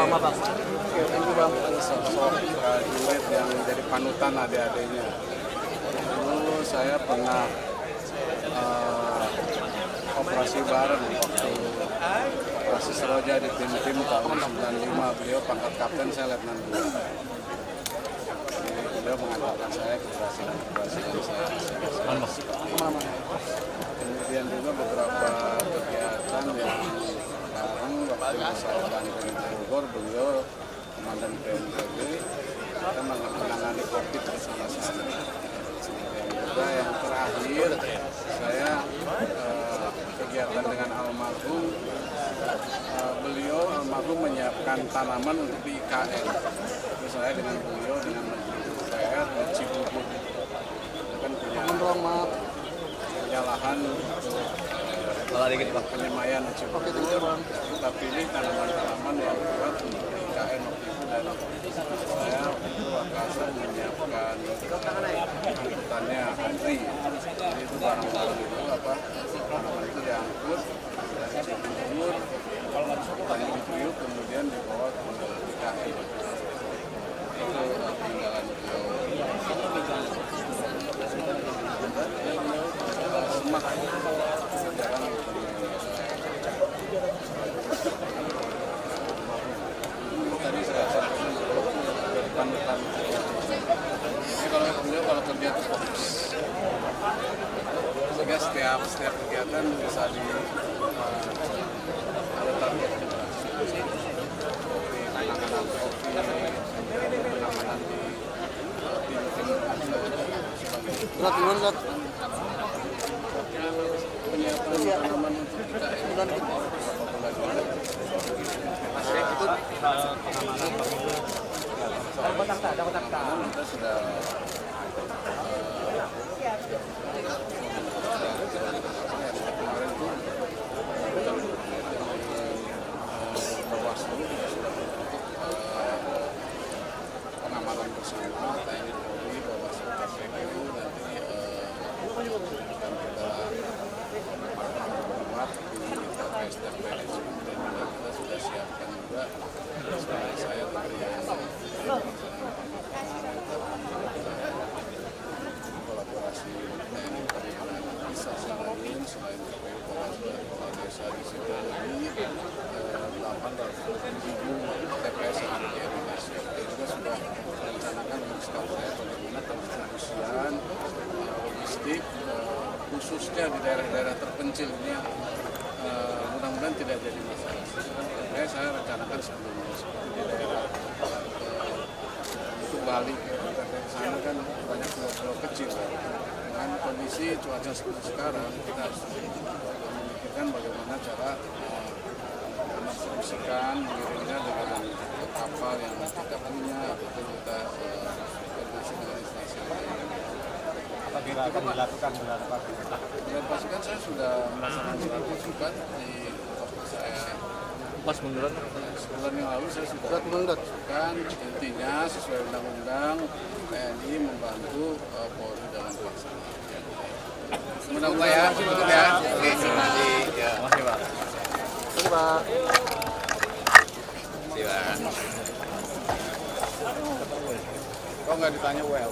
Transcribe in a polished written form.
sama Bang. Oke, thank you Bang. Sosok prajurit yang menjadi panutan adik-adiknya. Dulu saya pernah operasi bareng waktu operasi Seroja di tim tahun 95. Beliau pangkat kapten, saya letnan 2. Beliau mengantarkan saya keberhasilan saya. Kemudian juga beberapa kegiatan yang sekarang waktu saya bantu di Bogor, beliau komandan BNPB, kita menangani COVID bersama-sama. Dan juga yang terakhir, saya kegiatan dengan almarhum, beliau almarhum menyiapkan tanaman untuk di IKN. Terus saya dengan beliau dengan Menteri PUPR di Cibubur, kita kan punya lahan untuk penyemayan di Cibubur. Kita pilih tanaman-tanaman yang kuat untuk di IKN waktu itu, dan saya untuk Wakasan menyiapkan angkutannya antri. Jadi itu barang-barang itu tanaman itu diangkut dari Cibubur, Tanjung Priuk, kemudian dibawa ke IKN. Itu peninggalan beliau. Semak jarang tadi saya sampaikan panutan. Jadi kalau kerja itu fokus. Sehingga setiap kegiatan bisa ada target. Seperti penanganan COVID, penanganan di tim-tim penyiapan tanaman untuk kita kita sudah kemarin tuh Bawaslu sudah bentuk pengamalan bersama TNI Polri, Bawaslu, KPU, nanti TPS dan kita sudah siapkan juga. Saya kolaborasi TNI Polri bisa selain KPU, kepala desa di situ lebih 800.000 TPS yang ada di Indonesia. Kita juga sudah merencanakan untuk saya bagaimana pendistribusian logistik khususnya di daerah-daerah terpencil ini. Mudah-mudahan tidak jadi masalah. Saya rencanakan sebelumnya seperti di daerah itu Bali, kita ke sana kan banyak pulau-pulau kecil. Dengan kondisi cuaca seperti sekarang, kita harus memikirkan bagaimana cara mendistribusikan mengirimnya dengan kapal yang kita punya, atau kita koordinasi dengan instansi lain. Apa kira akan dilakukan? Bulan pasukan saya sudah melaksanakan surat pasukan di waktu saya pas munduran. Sebulan yang lalu saya sudah melakukan. Intinya sesuai undang-undang TNI membantu Polri dalam pelaksanaan. Mudah-mudahan ya, cukup ya. Oke, terima kasih. Ya, makasih Pak. Terima Pak. Terima kasih Pak. Kok nggak ditanya WL?